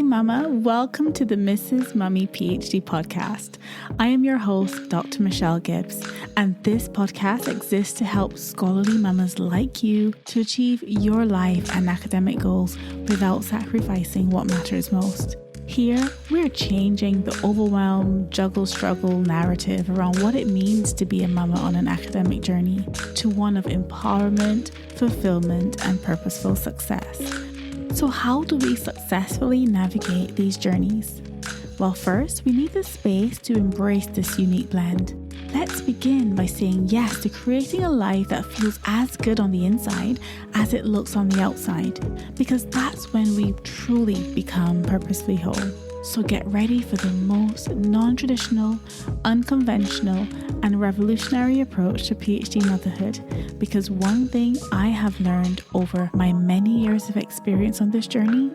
Mama. Welcome to the Mrs. Mummy PhD podcast. I am your host, Dr. Michelle Gibbs, and this podcast exists to help scholarly mamas like you to achieve your life and academic goals without sacrificing what matters most. Here, we're changing the overwhelm, juggle, struggle narrative around what it means to be a mama on an academic journey to one of empowerment, fulfillment, and purposeful success. So how do we successfully navigate these journeys? Well, first, we need the space to embrace this unique blend. Let's begin by saying yes to creating a life that feels as good on the inside as it looks on the outside, because that's when we truly become purposefully whole. So get ready for the most non-traditional, unconventional, and revolutionary approach to PhD motherhood, because one thing I have learned over my many years of experience on this journey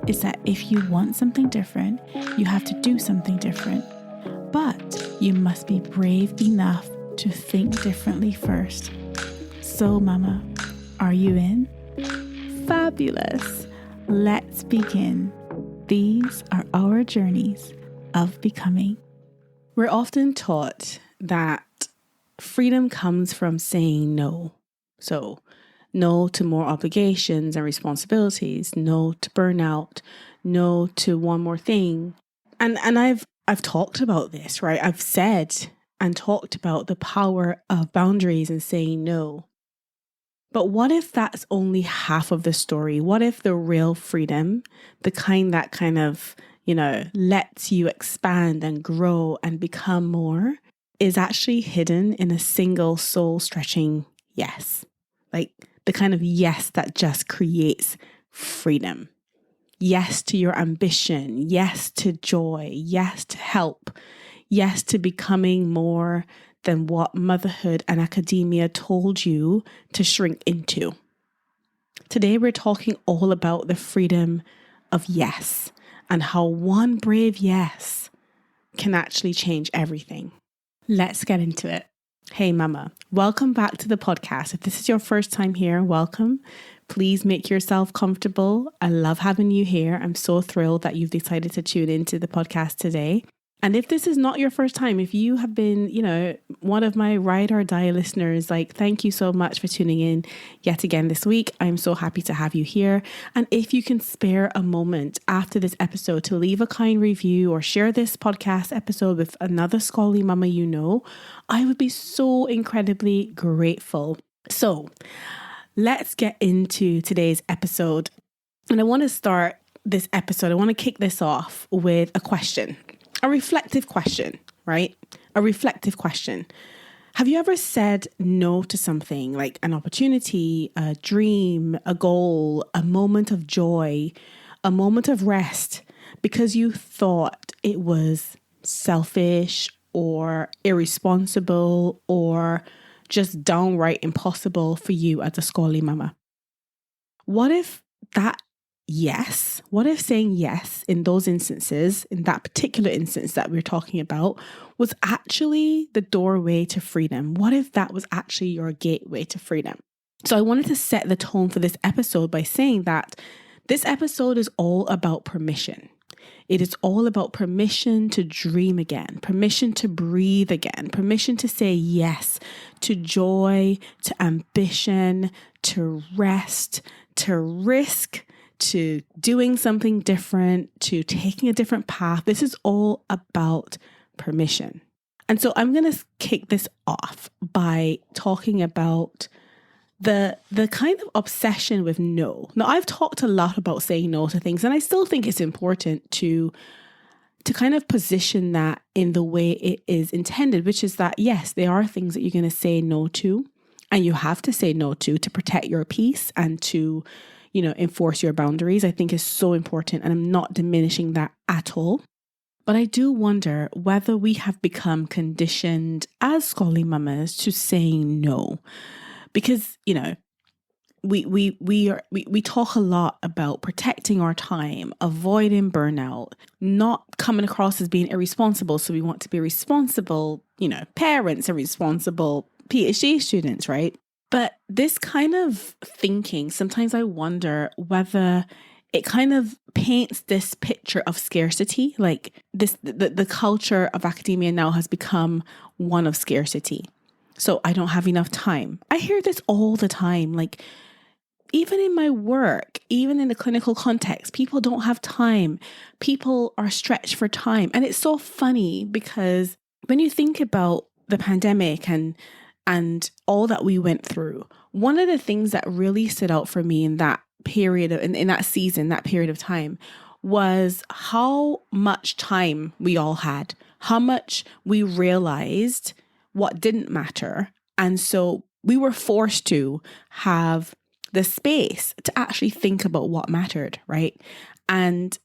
is that if you want something different, you have to do something different. But you must be brave enough to think differently first. So, Mama, are you in? Fabulous! Let's begin. These are our journeys of becoming. We're often taught that freedom comes from saying no. So, no to more obligations and responsibilities, no to burnout, no to one more thing. And I've talked about this, right? I've said and talked about the power of boundaries and saying no. But what if that's only half of the story? What if the real freedom, the kind that kind of, lets you expand and grow and become more, is actually hidden in a single soul stretching yes? Like the kind of yes that just creates freedom. Yes to your ambition, yes to joy, yes to help, yes to becoming more than what motherhood and academia told you to shrink into. Today we're talking all about the freedom of yes and how one brave yes can actually change everything. Let's get into it. Hey mama, welcome back to the podcast. If this is your first time here, welcome. Please make yourself comfortable. I love having you here. I'm so thrilled that you've decided to tune into the podcast today. And if this is not your first time, if you have been, one of my ride or die listeners, thank you so much for tuning in yet again this week. I'm so happy to have you here. And if you can spare a moment after this episode to leave a kind review or share this podcast episode with another scholarly mama you know, I would be so incredibly grateful. So let's get into today's episode. And I want to start this episode, I want to kick this off with a question. A reflective question, right? A reflective question. Have you ever said no to something like an opportunity, a dream, a goal, a moment of joy, a moment of rest because you thought it was selfish or irresponsible or just downright impossible for you as a scholarly mama? What if saying yes in those instances, in that particular instance that we're talking about, was actually the doorway to freedom? What if that was actually your gateway to freedom? So I wanted to set the tone for this episode by saying that this episode is all about permission. It is all about permission to dream again, permission to breathe again, permission to say yes to joy, to ambition, to rest, to risk, to doing something different, to taking a different path. This is all about permission. And so I'm going to kick this off by talking about the kind of obsession with no. Now, I've talked a lot about saying no to things, and I still think it's important to kind of position that in the way it is intended, which is that, yes, there are things that you're going to say no to, and you have to say no to protect your peace and to enforce your boundaries. I think is so important, and I'm not diminishing that at all. But I do wonder whether we have become conditioned as scholarly mamas to saying no, because we talk a lot about protecting our time, avoiding burnout, not coming across as being irresponsible. So we want to be responsible, parents are responsible PhD students, right? But this kind of thinking, sometimes I wonder whether it kind of paints this picture of scarcity. Like the culture of academia now has become one of scarcity. So I don't have enough time. I hear this all the time. Like, even in my work, even in the clinical context, people don't have time. People are stretched for time. And it's so funny because when you think about the pandemic and all that we went through, one of the things that really stood out for me in that period, in that season, that period of time, was how much time we all had, how much we realized what didn't matter. And so we were forced to have the space to actually think about what mattered, right? And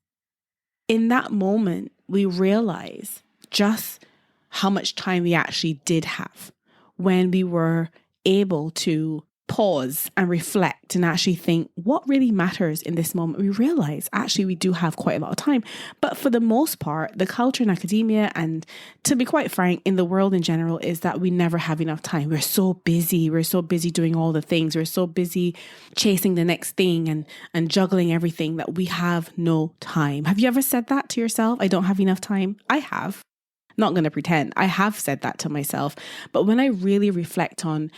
in that moment, we realize just how much time we actually did have when we were able to pause and reflect and actually think what really matters in this moment. We realize actually we do have quite a lot of time. But for the most part, the culture in academia, and to be quite frank, in the world in general, is that we never have enough time. We're so busy. We're so busy doing all the things. We're so busy chasing the next thing and juggling everything that we have no time. Have you ever said that to yourself? I don't have enough time. I have. Not going to pretend. I have said that to myself. But when I really reflect on,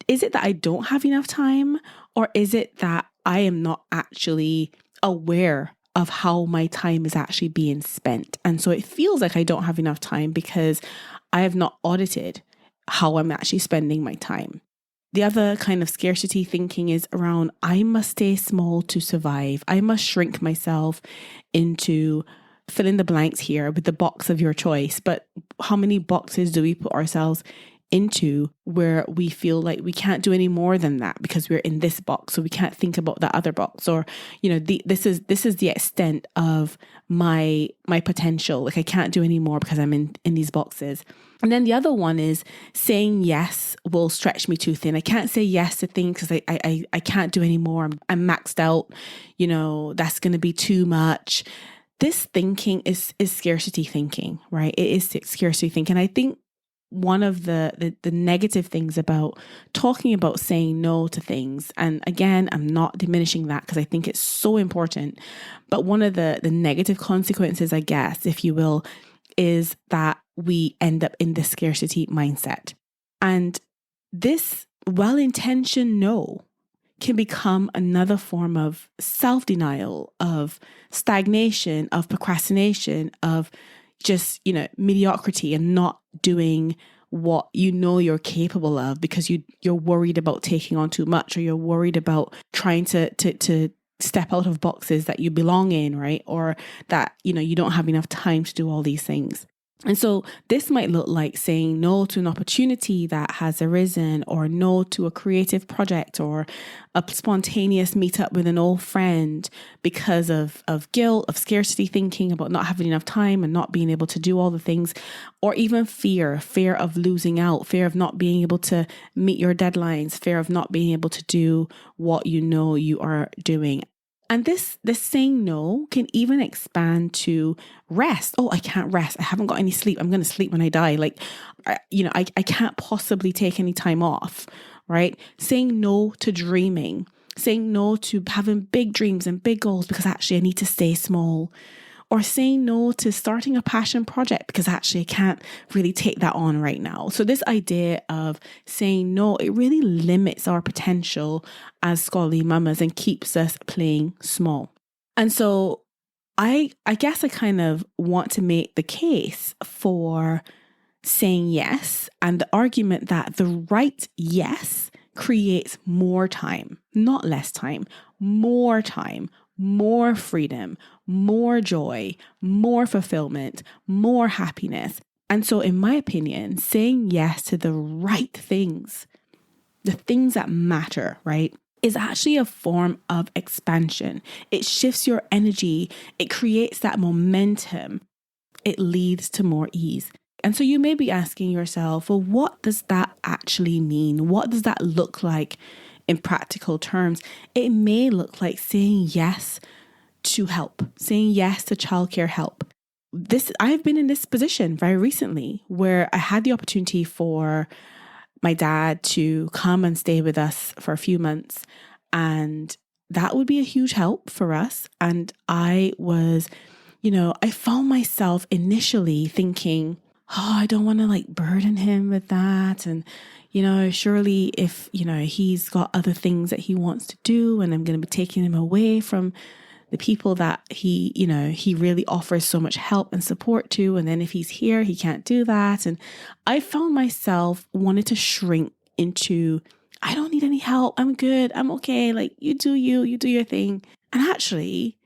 is it that I don't have enough time, or is it that I am not actually aware of how my time is actually being spent? And so it feels like I don't have enough time because I have not audited how I'm actually spending my time. The other kind of scarcity thinking is around, I must stay small to survive. I must shrink myself into fill in the blanks here with the box of your choice. But how many boxes do we put ourselves into where we feel like we can't do any more than that because we're in this box, so we can't think about that other box? Or, you know, this is the extent of my potential. Like, I can't do any more because I'm in these boxes. And then the other one is saying yes will stretch me too thin. I can't say yes to things because I can't do any more. I'm maxed out. You know, that's going to be too much. This thinking is scarcity thinking, right? It is scarcity thinking. I think one of the negative things about talking about saying no to things, and again, I'm not diminishing that because I think it's so important, but one of the negative consequences, I guess, if you will, is that we end up in this scarcity mindset. And this well-intentioned no can become another form of self-denial, of stagnation, of procrastination, of just, you know, mediocrity and not doing what you know you're capable of because you're worried about taking on too much, or you're worried about trying to step out of boxes that you belong in, right? Or that, you know, you don't have enough time to do all these things. And so this might look like saying no to an opportunity that has arisen, or no to a creative project, or a spontaneous meetup with an old friend because of guilt, of scarcity thinking about not having enough time and not being able to do all the things, or even fear of losing out, fear of not being able to meet your deadlines, fear of not being able to do what you know you are doing. And this saying no can even expand to rest. Oh, I can't rest. I haven't got any sleep. I'm going to sleep when I die. Like, I can't possibly take any time off, right? Saying no to dreaming, saying no to having big dreams and big goals because actually I need to stay small. Or saying no to starting a passion project because actually I can't really take that on right now. So this idea of saying no, it really limits our potential as scholarly mamas and keeps us playing small. And so I guess I kind of want to make the case for saying yes, and the argument that the right yes creates more time, not less time, more freedom, more joy, more fulfillment, more happiness. And so in my opinion, saying yes to the right things, the things that matter, right, is actually a form of expansion. It shifts your energy. It creates that momentum. It leads to more ease. And so you may be asking yourself, well, what does that actually mean? What does that look like in practical terms? It may look like saying yes to help, saying yes to childcare help. I've been in this position very recently where I had the opportunity for my dad to come and stay with us for a few months. And that would be a huge help for us. And I was, I found myself initially thinking, oh, I don't want to like burden him with that. And, surely if, he's got other things that he wants to do and I'm going to be taking him away from the people that he really offers so much help and support to. And then if he's here, he can't do that. And I found myself wanting to shrink into, I don't need any help. I'm good. I'm okay. Like you do your thing. And actually,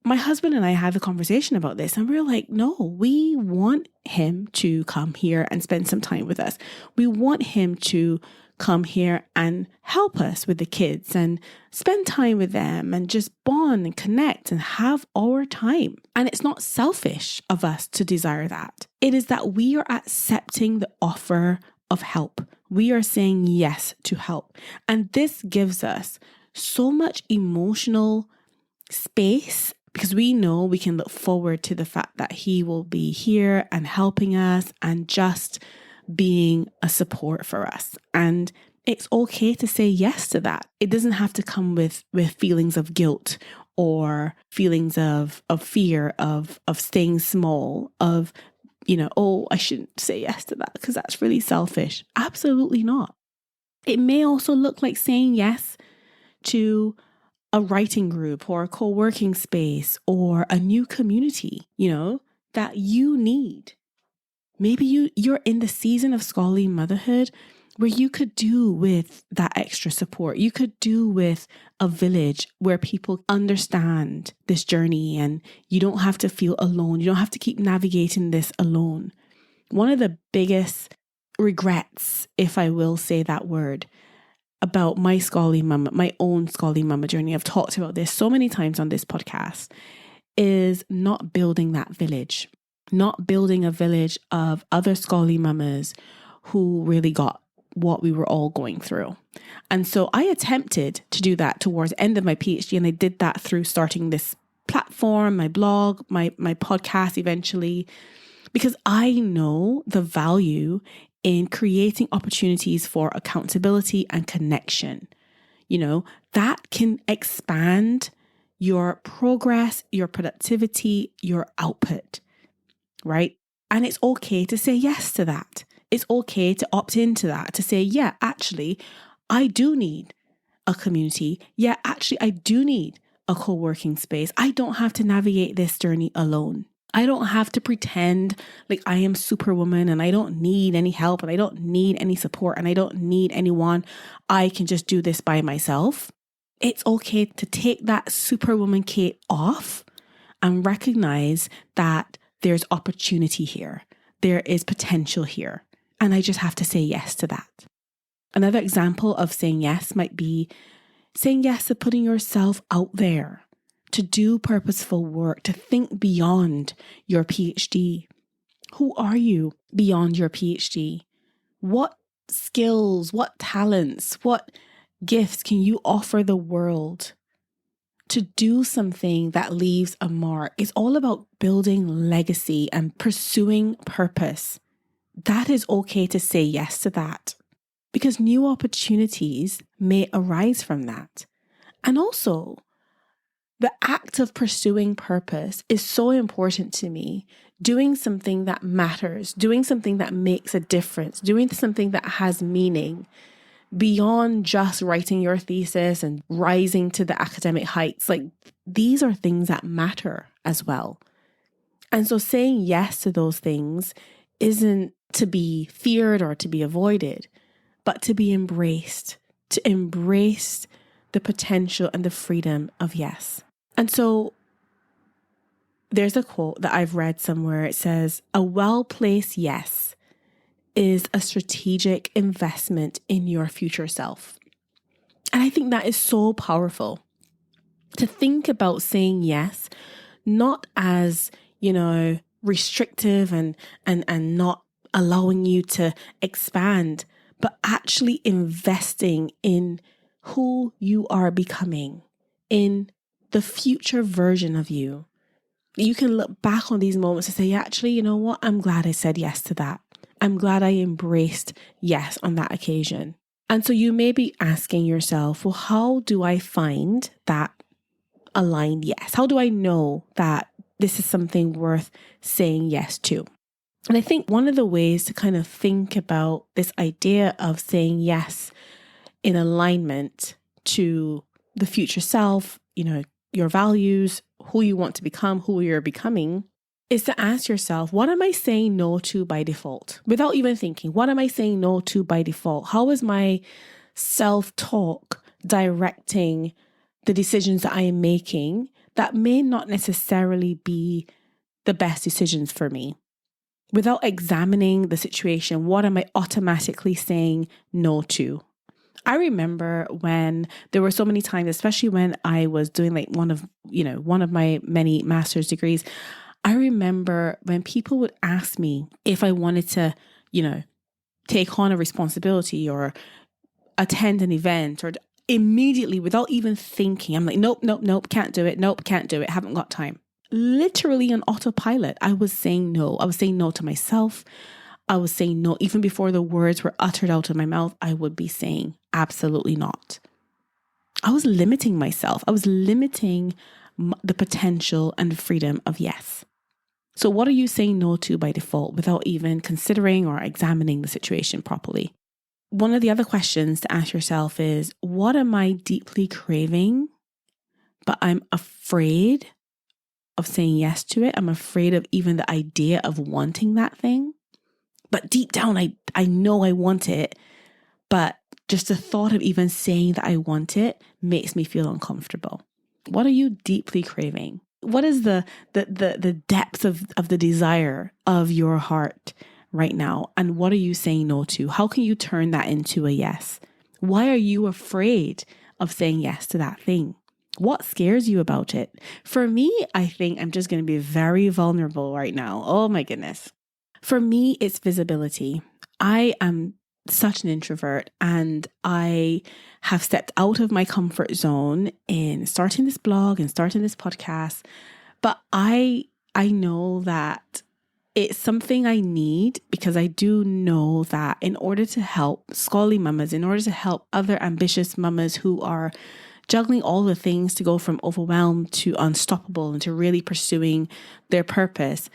my husband and I had the conversation about this and we were like, no, we want him to come here and spend some time with us. We want him to come here and help us with the kids and spend time with them and just bond and connect and have our time. And it's not selfish of us to desire that. It is that we are accepting the offer of help. We are saying yes to help. And this gives us so much emotional space because we know we can look forward to the fact that he will be here and helping us and just being a support for us. And it's okay to say yes to that. It doesn't have to come with feelings of guilt or feelings of fear of staying small, of, oh, I shouldn't say yes to that because that's really selfish. Absolutely not. It may also look like saying yes to a writing group or a co-working space or a new community, that you need. Maybe you're in the season of scholarly motherhood where you could do with that extra support. You could do with a village where people understand this journey and you don't have to feel alone. You don't have to keep navigating this alone. One of the biggest regrets, if I will say that word, about my scholarly mama, my own scholarly mama journey, I've talked about this so many times on this podcast, is not building that village. Not building a village of other scholarly mamas who really got what we were all going through. And so I attempted to do that towards the end of my PhD, and I did that through starting this platform, my blog, my podcast eventually, because I know the value in creating opportunities for accountability and connection. That can expand your progress, your productivity, your output. Right? And it's okay to say yes to that. It's okay to opt into that, to say, yeah, actually, I do need a community. Yeah, actually, I do need a co-working space. I don't have to navigate this journey alone. I don't have to pretend like I am Superwoman and I don't need any help and I don't need any support and I don't need anyone. I can just do this by myself. It's okay to take that Superwoman cape off and recognize that there's opportunity here. There is potential here. And I just have to say yes to that. Another example of saying yes might be saying yes to putting yourself out there, to do purposeful work, to think beyond your PhD. Who are you beyond your PhD? What skills, what talents, what gifts can you offer the world to do something that leaves a mark? It's all about building legacy and pursuing purpose. That is okay to say yes to that because new opportunities may arise from that. And also, the act of pursuing purpose is so important to me. Doing something that matters, doing something that makes a difference, doing something that has meaning beyond just writing your thesis and rising to the academic heights. Like, these are things that matter as well. And so saying yes to those things isn't to be feared or to be avoided, but to be embraced, to embrace the potential and the freedom of yes. And so there's a quote that I've read somewhere. It says, "A well-placed yes is a strategic investment in your future self." And I think that is so powerful to think about saying yes, not as, restrictive and not allowing you to expand, but actually investing in who you are becoming, in the future version of you. You can look back on these moments and say, actually, you know what? I'm glad I said yes to that. I'm glad I embraced yes on that occasion. And so you may be asking yourself, well, how do I find that aligned yes? How do I know that this is something worth saying yes to? And I think one of the ways to kind of think about this idea of saying yes in alignment to the future self, your values, who you want to become, who you're becoming, is to ask yourself, what am I saying no to by default? Without even thinking, what am I saying no to by default? How is my self-talk directing the decisions that I am making that may not necessarily be the best decisions for me? Without examining the situation, what am I automatically saying no to? I remember when there were so many times, especially when I was doing like one of my many master's degrees. I remember when people would ask me if I wanted to, take on a responsibility or attend an event, or immediately without even thinking, I'm like, nope, can't do it. Nope, can't do it. Haven't got time. Literally on autopilot, I was saying no. I was saying no to myself. I was saying no. Even before the words were uttered out of my mouth, I would be saying absolutely not. I was limiting myself. I was limiting the potential and the freedom of yes. So what are you saying no to by default without even considering or examining the situation properly? One of the other questions to ask yourself is, what am I deeply craving, but I'm afraid of saying yes to it? I'm afraid of even the idea of wanting that thing. But deep down, I know I want it, but just the thought of even saying that I want it makes me feel uncomfortable. What are you deeply craving? What is the depth of the desire of your heart right now? And what are you saying no to? How can you turn that into a yes? Why are you afraid of saying yes to that thing? What scares you about it? For me, I think I'm just going to be very vulnerable right now. Oh my goodness. For me, it's visibility. I am such an introvert, and I have stepped out of my comfort zone in starting this blog and starting this podcast. But I know that it's something I need, because I do know that in order to help scholarly mamas, in order to help other ambitious mamas who are juggling all the things to go from overwhelmed to unstoppable and to really pursuing their purpose,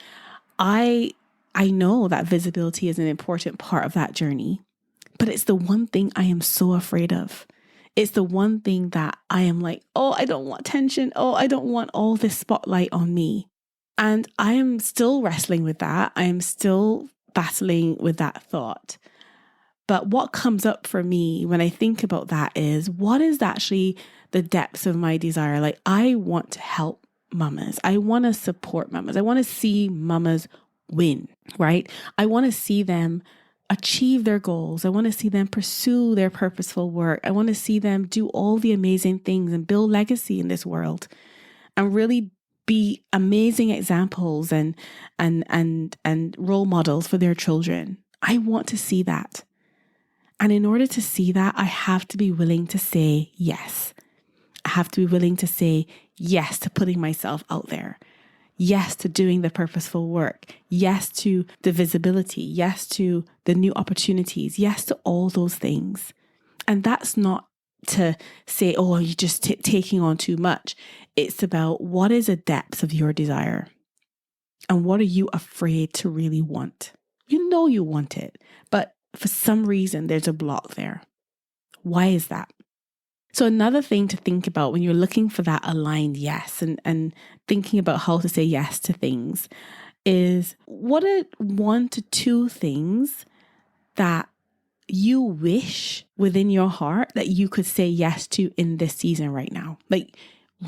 I know that visibility is an important part of that journey. But it's the one thing I am so afraid of. It's the one thing that I am like, oh, I don't want attention. Oh, I don't want all this spotlight on me. And I am still wrestling with that. I am still battling with that thought. But what comes up for me when I think about that is, what is actually the depths of my desire? Like, I want to help mamas. I want to support mamas. I want to see mamas win, right? I want to see them achieve their goals. I want to see them pursue their purposeful work. I want to see them do all the amazing things and build legacy in this world and really be amazing examples and role models for their children. I want to see that. And in order to see that, I have to be willing to say yes. I have to be willing to say yes to putting myself out there. Yes to doing the purposeful work. Yes to the visibility. Yes to the new opportunities. Yes to all those things. And that's not to say, oh, you're just taking on too much. It's about, what is the depth of your desire? And what are you afraid to really want? You know you want it, but for some reason there's a block there. Why is that? So another thing to think about when you're looking for that aligned yes and thinking about how to say yes to things is, what are 1 to 2 things that you wish within your heart that you could say yes to in this season right now? Like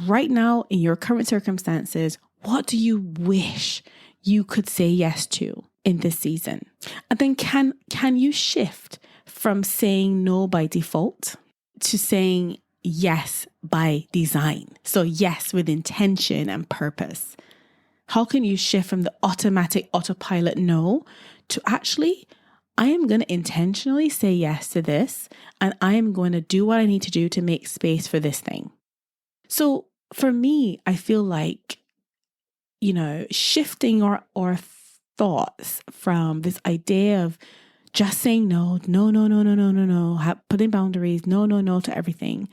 right now in your current circumstances, what do you wish you could say yes to in this season? And then can you shift from saying no by default to saying yes by design? So yes with intention and purpose. How can you shift from the automatic autopilot no to actually, I am going to intentionally say yes to this, and I am going to do what I need to do to make space for this thing. So for me, I feel like, shifting our thoughts from this idea of just saying no, putting boundaries, no to everything.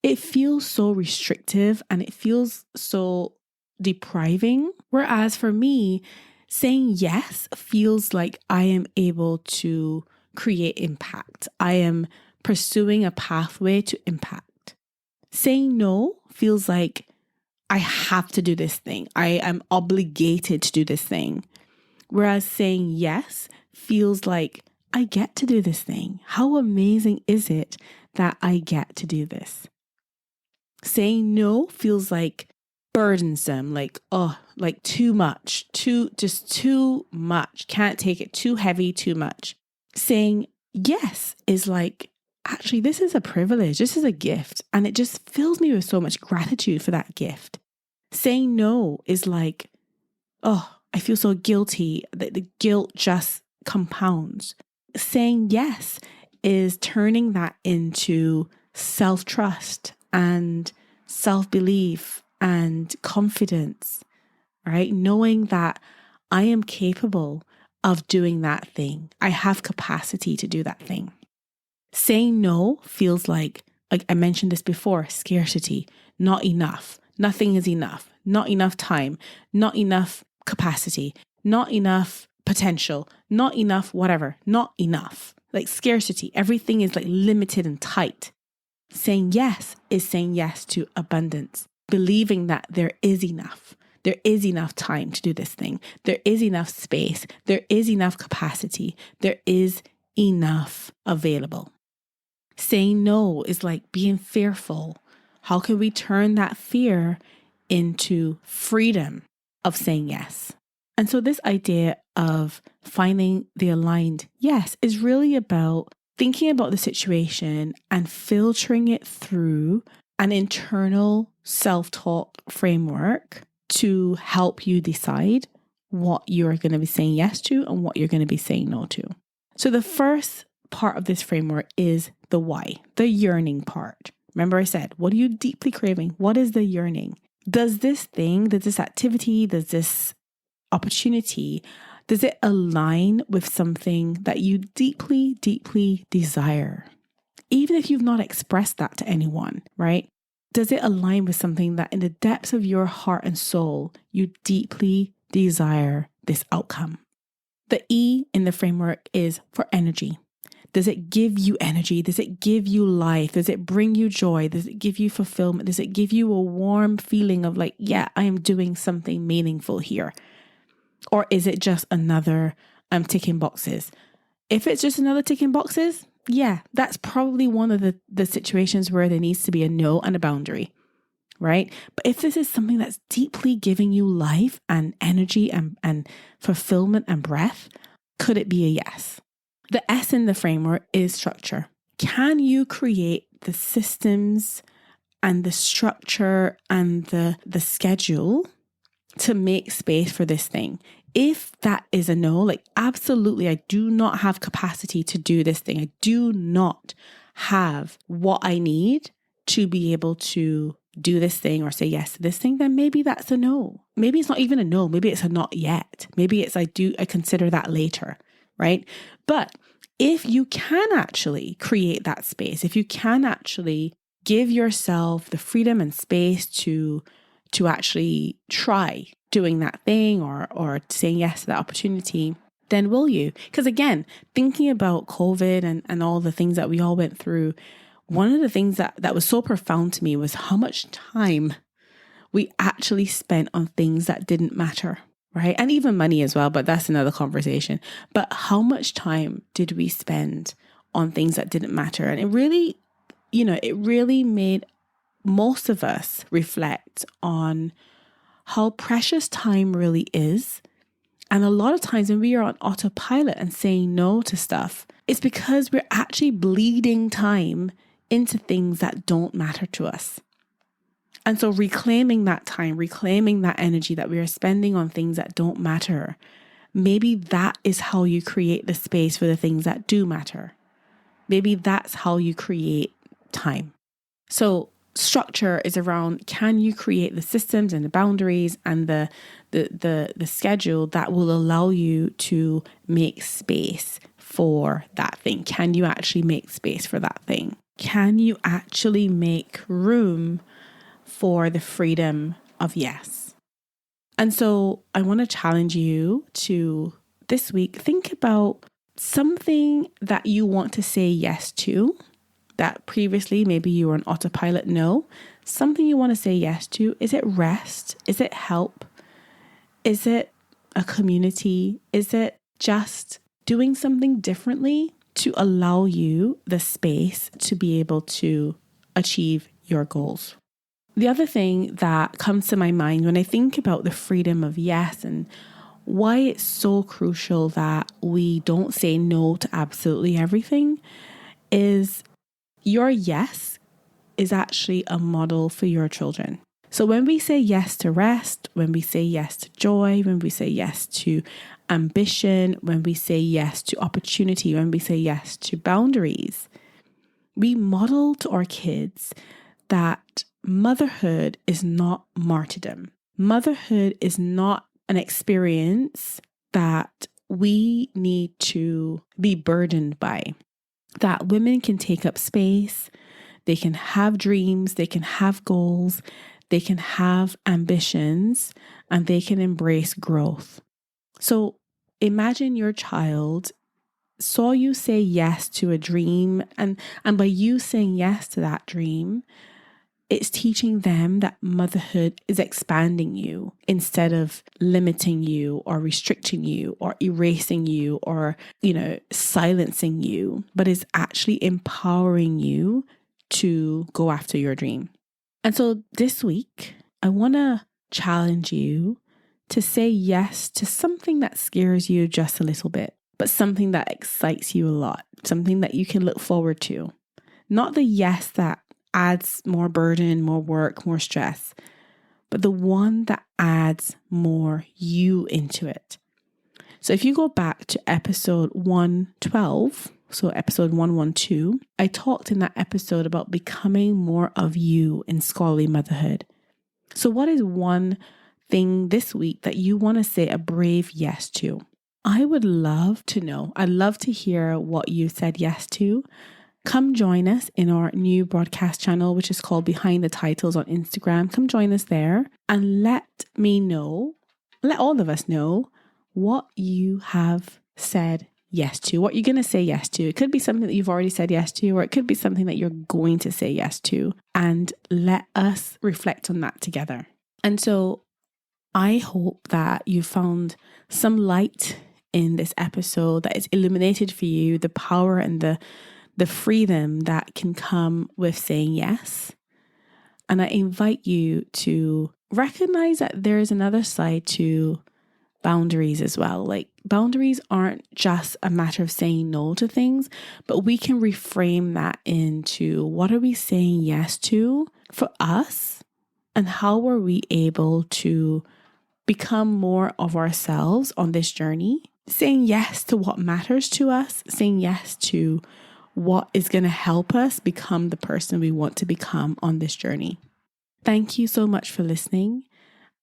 It feels so restrictive and it feels so depriving. Whereas for me, saying yes feels like I am able to create impact. I am pursuing a pathway to impact. Saying no feels like I have to do this thing. I am obligated to do this thing. Whereas saying yes feels like I get to do this thing. How amazing is it that I get to do this? Saying no feels like burdensome, like too much, too much. Can't take it, too heavy, too much. Saying yes is like, actually, this is a privilege. This is a gift. And it just fills me with so much gratitude for that gift. Saying no is like, I feel so guilty. The guilt just compounds. Saying yes is turning that into self-trust and self-belief and confidence, right? Knowing that I am capable of doing that thing. I have capacity to do that thing. Saying no feels like I mentioned this before, scarcity, not enough. Nothing is enough. Not enough time, not enough capacity, not enough potential, not enough whatever, not enough. Like scarcity, everything is like limited and tight. Saying yes is saying yes to abundance, believing that there is enough. There is enough time to do this thing. There is enough space. There is enough capacity. There is enough available. Saying no is like being fearful. How can we turn that fear into freedom of saying yes? And so this idea of finding the aligned yes is really about thinking about the situation and filtering it through an internal self-talk framework to help you decide what you're going to be saying yes to and what you're going to be saying no to. So the first part of this framework is the why, the yearning part. Remember I said, what are you deeply craving? What is the yearning? Does this activity, does this opportunity, does it align with something that you deeply, deeply desire? Even if you've not expressed that to anyone, right? Does it align with something that in the depths of your heart and soul, you deeply desire this outcome? The E in the framework is for energy. Does it give you energy? Does it give you life? Does it bring you joy? Does it give you fulfillment? Does it give you a warm feeling of like, yeah, I am doing something meaningful here? Or is it just another ticking boxes? If it's just another ticking boxes, yeah, that's probably one of the situations where there needs to be a no and a boundary, right? But if this is something that's deeply giving you life and energy and fulfillment and breath, could it be a yes? The S in the framework is structure. Can you create the systems and the structure and the schedule to make space for this thing? If that is a no, like absolutely, I do not have capacity to do this thing. I do not have what I need to be able to do this thing or say yes to this thing, then maybe that's a no. Maybe it's not even a no. Maybe it's a not yet. Maybe it's I consider that later, right? But if you can actually create that space, if you can actually give yourself the freedom and space to actually try doing that thing or saying yes to that opportunity, then will you? Because again, thinking about COVID and all the things that we all went through, one of the things that was so profound to me was how much time we actually spent on things that didn't matter, right? And even money as well, but that's another conversation. But how much time did we spend on things that didn't matter? And it really, it really made most of us reflect on how precious time really is. And a lot of times when we are on autopilot and saying no to stuff, it's because we're actually bleeding time into things that don't matter to us. And so reclaiming that time, reclaiming that energy that we are spending on things that don't matter, maybe that is how you create the space for the things that do matter. Maybe that's how you create time. So structure is around, can you create the systems and the boundaries and the schedule that will allow you to make space for that thing? Can you actually make space for that thing? Can you actually make room for the freedom of yes? And so I want to challenge you to this week, think about something that you want to say yes to, that previously maybe you were on autopilot no. Something you want to say yes to. Is it rest? Is it help? Is it a community? Is it just doing something differently to allow you the space to be able to achieve your goals? The other thing that comes to my mind when I think about the freedom of yes and why it's so crucial that we don't say no to absolutely everything is your yes is actually a model for your children. So when we say yes to rest, when we say yes to joy, when we say yes to ambition, when we say yes to opportunity, when we say yes to boundaries, we model to our kids that motherhood is not martyrdom. Motherhood is not an experience that we need to be burdened by. That women can take up space, they can have dreams, they can have goals, they can have ambitions, and they can embrace growth. So imagine your child saw you say yes to a dream, and by you saying yes to that dream, it's teaching them that motherhood is expanding you instead of limiting you or restricting you or erasing you or, silencing you, but is actually empowering you to go after your dream. And so this week, I want to challenge you to say yes to something that scares you just a little bit, but something that excites you a lot, something that you can look forward to. Not the yes that adds more burden, more work, more stress, but the one that adds more you into it. So if you go back to episode 112, so episode 112, I talked in that episode about becoming more of you in scholarly motherhood. So what is one thing this week that you want to say a brave yes to? I would love to know. I'd love to hear what you said yes to. Come join us in our new broadcast channel, which is called Behind the Titles on Instagram. Come join us there and let me know, let all of us know what you have said yes to, what you're going to say yes to. It could be something that you've already said yes to, or it could be something that you're going to say yes to. And let us reflect on that together. And so I hope that you found some light in this episode, that it's illuminated for you the power and the freedom that can come with saying yes. And I invite you to recognize that there is another side to boundaries as well. Like, boundaries aren't just a matter of saying no to things, but we can reframe that into what are we saying yes to for us, and how are we able to become more of ourselves on this journey, saying yes to what matters to us, saying yes to what is going to help us become the person we want to become on this journey. Thank you so much for listening.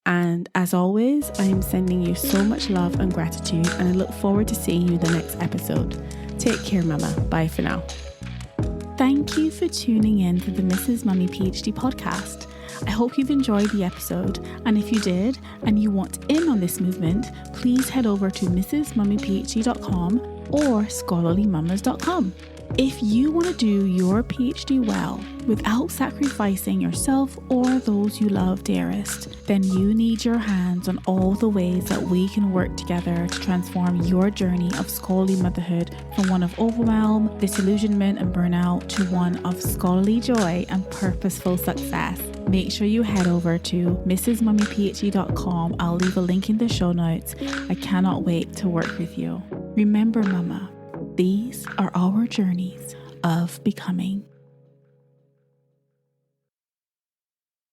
And as always, I am sending you so much love and gratitude, and I look forward to seeing you in the next episode. Take care, Mama. Bye for now. Thank you for tuning in to the Mrs. Mummy PhD podcast. I hope you've enjoyed the episode, and if you did and you want in on this movement, please head over to mrsmummyphd.com or scholarlymamas.com. If you want to do your PhD well without sacrificing yourself or those you love dearest, then you need your hands on all the ways that we can work together to transform your journey of scholarly motherhood from one of overwhelm, disillusionment and burnout to one of scholarly joy and purposeful success. Make sure you head over to mrsmummyphd.com. I'll leave a link in the show notes. I cannot wait to work with you. Remember, Mama, these are our journeys of becoming.